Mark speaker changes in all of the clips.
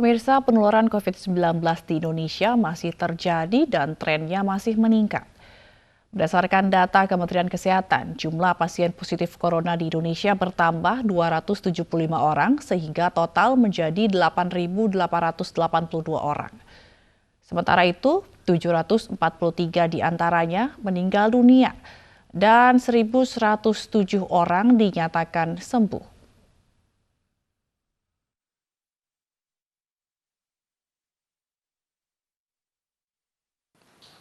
Speaker 1: Pemirsa, penularan COVID-19 di Indonesia masih terjadi dan trennya masih meningkat. Berdasarkan data Kementerian Kesehatan, jumlah pasien positif corona di Indonesia bertambah 275 orang sehingga total menjadi 8.882 orang. Sementara itu, 743 diantaranya meninggal dunia dan 1.107 orang dinyatakan sembuh.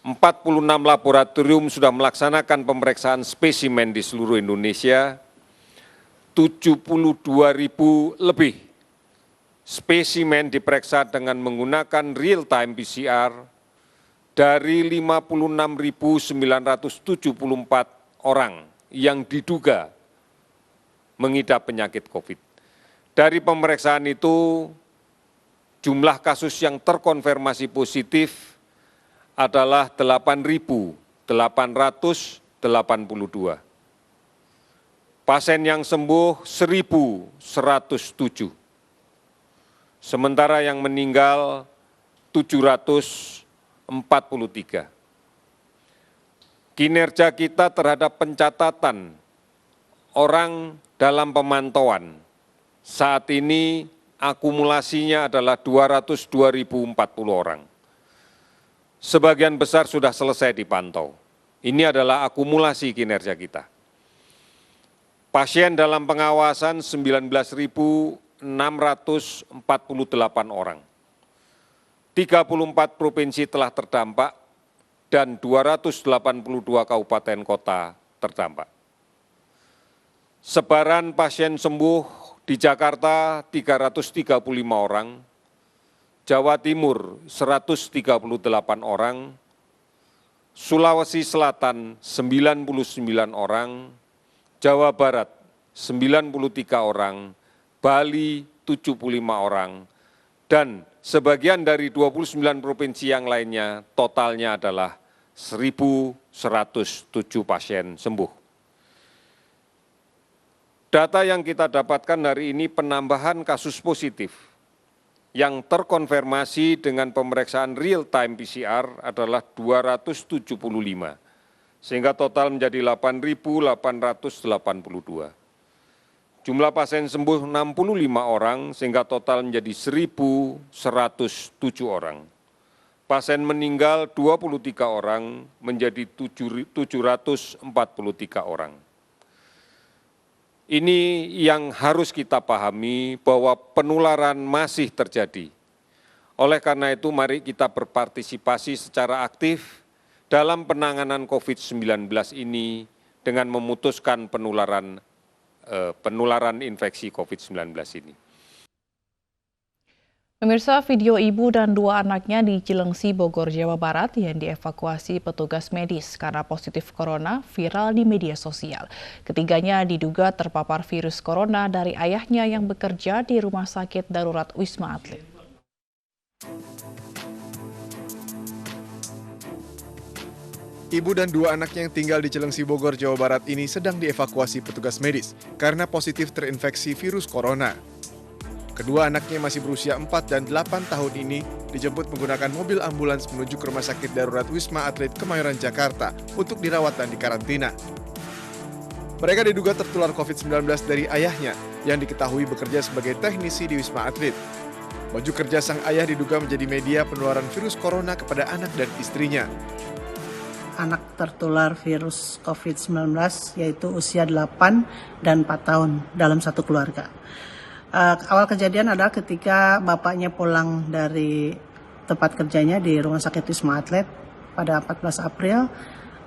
Speaker 2: 46 laboratorium sudah melaksanakan pemeriksaan spesimen di seluruh Indonesia, 72.000 lebih spesimen diperiksa dengan menggunakan real-time PCR dari 56.974 orang yang diduga mengidap penyakit COVID. Dari pemeriksaan itu, jumlah kasus yang terkonfirmasi positif adalah 8.882. Pasien yang sembuh 1.107. Sementara yang meninggal 743. Kinerja kita terhadap pencatatan orang dalam pemantauan saat ini akumulasinya adalah 202.040 orang. Sebagian besar sudah selesai dipantau. Ini adalah akumulasi kinerja kita. Pasien dalam pengawasan 19.648 orang. 34 provinsi telah terdampak dan 282 kabupaten kota terdampak. Sebaran pasien sembuh di Jakarta 335 orang, Jawa Timur 138 orang, Sulawesi Selatan 99 orang, Jawa Barat 93 orang, Bali 75 orang, dan sebagian dari 29 provinsi yang lainnya totalnya adalah 1.107 pasien sembuh. Data yang kita dapatkan hari ini penambahan kasus positif yang terkonfirmasi dengan pemeriksaan real-time PCR adalah 275, sehingga total menjadi 8.882. Jumlah pasien sembuh 65 orang, sehingga total menjadi 1.107 orang. Pasien meninggal 23 orang, menjadi 743 orang. Ini yang harus kita pahami bahwa penularan masih terjadi. Oleh karena itu, mari kita berpartisipasi secara aktif dalam penanganan COVID-19 ini dengan memutuskan penularan infeksi COVID-19 ini.
Speaker 1: Pemirsa, video ibu dan dua anaknya di Cilengsi, Bogor, Jawa Barat yang dievakuasi petugas medis karena positif corona viral di media sosial. Ketiganya diduga terpapar virus corona dari ayahnya yang bekerja di Rumah Sakit Darurat Wisma Atlet.
Speaker 3: Ibu dan dua anaknya yang tinggal di Cilengsi, Bogor, Jawa Barat ini sedang dievakuasi petugas medis karena positif terinfeksi virus corona. Kedua anaknya masih berusia 4 dan 8 tahun ini dijemput menggunakan mobil ambulans menuju ke Rumah Sakit Darurat Wisma Atlet Kemayoran, Jakarta untuk dirawat dan dikarantina. Mereka diduga tertular COVID-19 dari ayahnya yang diketahui bekerja sebagai teknisi di Wisma Atlet. Baju kerja sang ayah diduga menjadi media penularan virus corona kepada anak dan istrinya.
Speaker 4: Anak tertular virus COVID-19 yaitu usia 8 dan 4 tahun dalam satu keluarga. Awal kejadian adalah ketika bapaknya pulang dari tempat kerjanya di Rumah Sakit Wisma Atlet pada 14 April.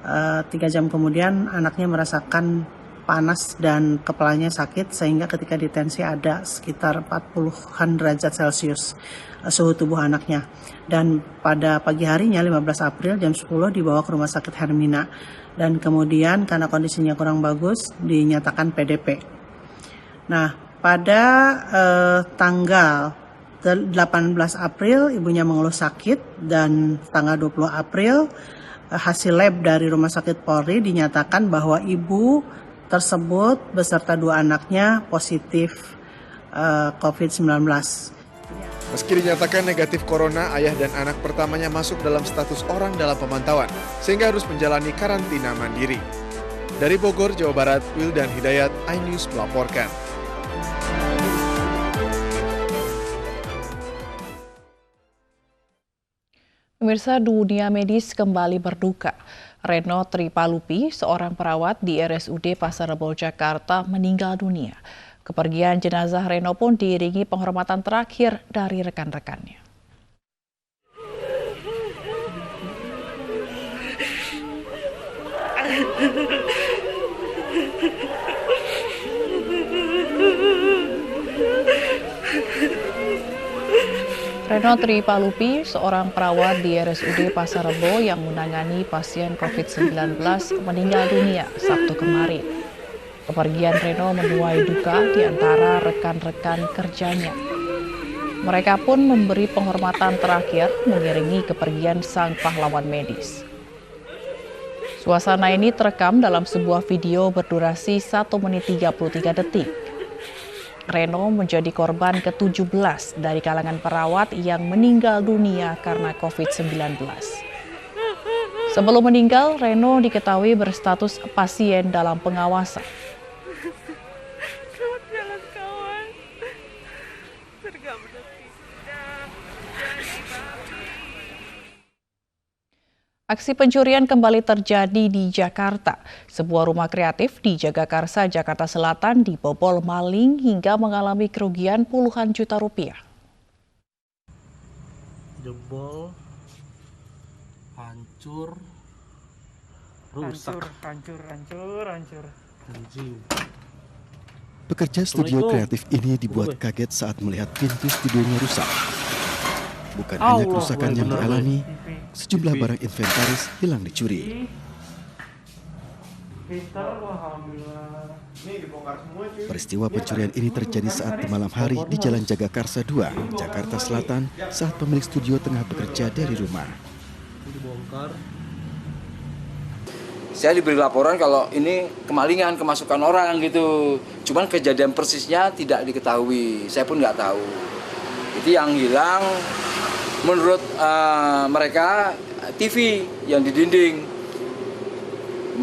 Speaker 4: 3 jam kemudian anaknya merasakan panas dan kepalanya sakit sehingga ketika ditensi ada sekitar 40-an derajat Celcius suhu tubuh anaknya. Dan pada pagi harinya 15 April jam 10 dibawa ke Rumah Sakit Hermina dan kemudian karena kondisinya kurang bagus dinyatakan PDP. Nah, pada tanggal 18 April ibunya mengeluh sakit dan tanggal 20 April hasil lab dari Rumah Sakit Polri dinyatakan bahwa ibu tersebut beserta 2 anaknya positif COVID-19.
Speaker 3: Meski dinyatakan negatif corona, ayah dan anak pertamanya masuk dalam status orang dalam pemantauan, sehingga harus menjalani karantina mandiri. Dari Bogor, Jawa Barat, Wildan Hidayat, iNews melaporkan.
Speaker 1: Pemirsa, dunia medis kembali berduka. Reno Tripalupi, seorang perawat di RSUD Pasar Rebo, Jakarta, meninggal dunia. Kepergian jenazah Reno pun diiringi penghormatan terakhir dari rekan-rekannya. Reno Tripalupi, seorang perawat di RSUD Pasar Rebo yang menangani pasien COVID-19, meninggal dunia Sabtu kemarin. Kepergian Reno menuai duka di antara rekan-rekan kerjanya. Mereka pun memberi penghormatan terakhir mengiringi kepergian sang pahlawan medis. Suasana ini terekam dalam sebuah video berdurasi 1 menit 33 detik. Reno menjadi korban ke-17 dari kalangan perawat yang meninggal dunia karena COVID-19. Sebelum meninggal, Reno diketahui berstatus pasien dalam pengawasan. Aksi pencurian kembali terjadi di Jakarta. Sebuah rumah kreatif di Jagakarsa, Jakarta Selatan dibobol maling hingga mengalami kerugian puluhan juta rupiah.
Speaker 5: Jebol, hancur, rusak. Hancur.
Speaker 6: Pekerja studio kreatif ini dibuat kaget saat melihat pintu studionya rusak. Bukan hanya kerusakan yang dialami, sejumlah barang inventaris hilang dicuri. Peristiwa pencurian ini terjadi saat di malam hari di Jalan Jagakarsa 2, Jakarta Selatan, saat pemilik studio tengah bekerja dari rumah.
Speaker 7: Saya diberi laporan kalau ini kemalingan, kemasukan orang gitu. Cuman kejadian persisnya tidak diketahui, saya pun nggak tahu. Itu yang hilang. Menurut mereka TV yang di dinding,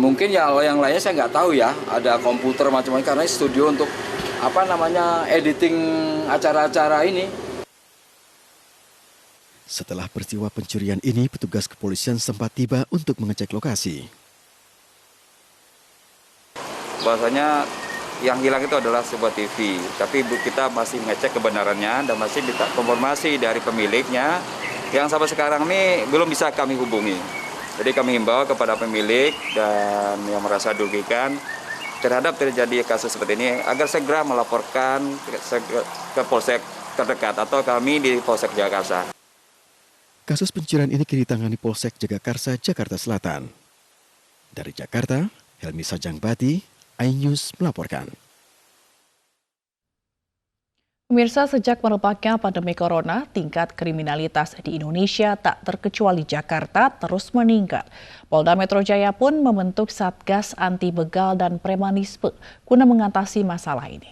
Speaker 7: mungkin ya yang lainnya saya nggak tahu ya. Ada komputer macam-macam karena studio untuk editing acara-acara ini.
Speaker 6: Setelah peristiwa pencurian ini, petugas kepolisian sempat tiba untuk mengecek lokasi.
Speaker 7: Bahwasanya yang hilang itu adalah sebuah TV, tapi kita masih mengecek kebenarannya dan masih minta konfirmasi dari pemiliknya yang sampai sekarang ini belum bisa kami hubungi. Jadi kami himbau kepada pemilik dan yang merasa dirugikan terhadap terjadi kasus seperti ini agar segera melaporkan ke polsek terdekat atau kami di Polsek Jagakarsa.
Speaker 6: Kasus pencurian ini kini ditangani Polsek Jagakarsa, Jakarta Selatan. Dari Jakarta, Helmi Sajangbati, iNews melaporkan.
Speaker 1: Pemirsa, sejak merebaknya pandemi corona, tingkat kriminalitas di Indonesia tak terkecuali Jakarta terus meningkat. Polda Metro Jaya pun membentuk Satgas Anti Begal dan Premanisme guna mengatasi masalah ini.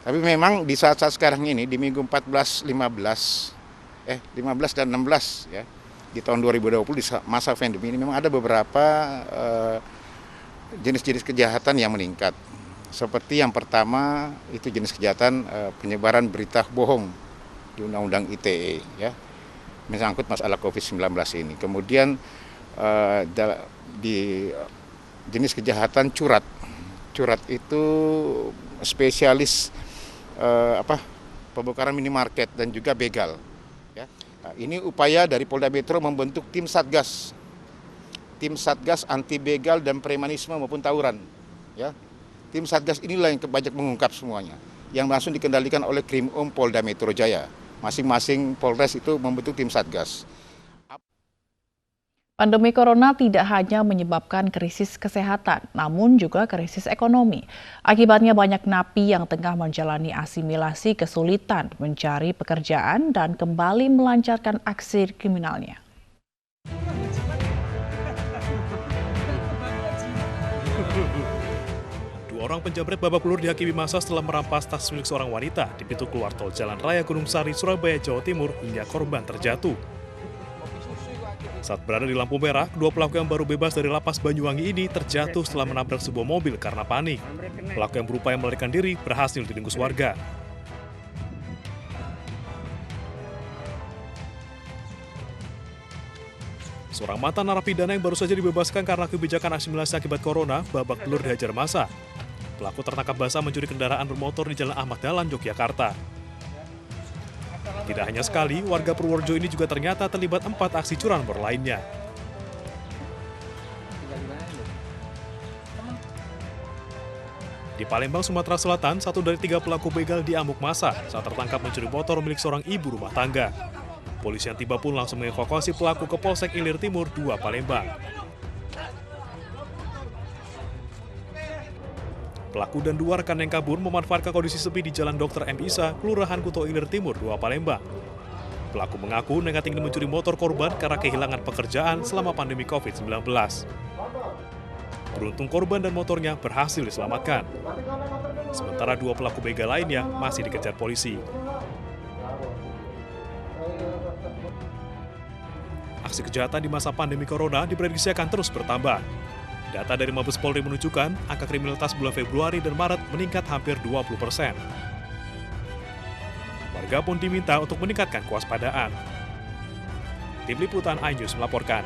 Speaker 8: Tapi memang di saat-saat sekarang ini, di minggu 15 dan 16 ya, di tahun 2020 di masa pandemi ini memang ada beberapa jenis-jenis kejahatan yang meningkat. Seperti yang pertama itu jenis kejahatan penyebaran berita bohong di Undang-Undang ITE ya, menyangkut masalah COVID-19 ini. Kemudian di jenis kejahatan curat. Curat itu spesialis pembongkaran minimarket dan juga begal ya. Nah, ini upaya dari Polda Metro membentuk tim Satgas anti begal dan premanisme maupun tawuran ya. Tim Satgas inilah yang banyak mengungkap semuanya, yang langsung dikendalikan oleh Krimum Polda Metro Jaya. Masing-masing Polres itu membentuk tim Satgas.
Speaker 1: Pandemi corona tidak hanya menyebabkan krisis kesehatan, namun juga krisis ekonomi. Akibatnya banyak napi yang tengah menjalani asimilasi kesulitan mencari pekerjaan dan kembali melancarkan aksi kriminalnya.
Speaker 9: Dua orang penjamret babak belur dihakimi massa setelah merampas tas milik seorang wanita di pintu keluar tol Jalan Raya Gunung Sari, Surabaya, Jawa Timur hingga korban terjatuh. Saat berada di lampu merah, kedua pelaku yang baru bebas dari lapas Banyuwangi ini terjatuh setelah menabrak sebuah mobil karena panik. Pelaku yang berupaya melarikan diri berhasil diringkus warga. Seorang mantan narapidana yang baru saja dibebaskan karena kebijakan asimilasi akibat corona babak belur dihajar massa. Pelaku tertangkap basah mencuri kendaraan bermotor di Jalan Ahmad Dahlan, Yogyakarta. Tidak hanya sekali, warga Purworejo ini juga ternyata terlibat 4 aksi curanmor lainnya. Di Palembang, Sumatera Selatan, 1 dari 3 pelaku begal diamuk massa saat tertangkap mencuri motor milik seorang ibu rumah tangga. Polisi yang tiba pun langsung mengevakuasi pelaku ke Polsek Ilir Timur 2 Palembang. Pelaku dan 2 rekan yang kabur memanfaatkan kondisi sepi di Jalan Dr. M. Isa, Kelurahan Kuto Ilir Timur 2 Palembang. Pelaku mengaku nekat ingin mencuri motor korban karena kehilangan pekerjaan selama pandemi COVID-19. Beruntung korban dan motornya berhasil diselamatkan. Sementara 2 pelaku begal lainnya masih dikejar polisi. Aksi kejahatan di masa pandemi corona diprediksi akan terus bertambah. Data dari Mabes Polri menunjukkan angka kriminalitas bulan Februari dan Maret meningkat hampir 20%. Warga pun diminta untuk meningkatkan kewaspadaan. Tim Liputan iNews melaporkan.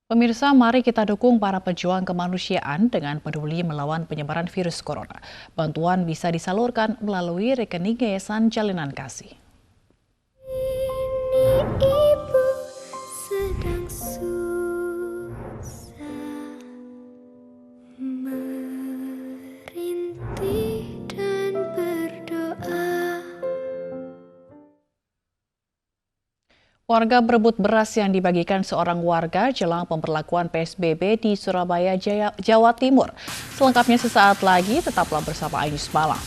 Speaker 1: Pemirsa, mari kita dukung para pejuang kemanusiaan dengan peduli melawan penyebaran virus corona. Bantuan bisa disalurkan melalui rekening Yayasan Jalinan Kasih.
Speaker 10: Ibu sedang susah merintih dan berdoa.
Speaker 1: Warga berebut beras yang dibagikan seorang warga jelang pemberlakuan PSBB di Surabaya, Jawa Timur. Selengkapnya sesaat lagi, tetaplah bersama iNews Malam.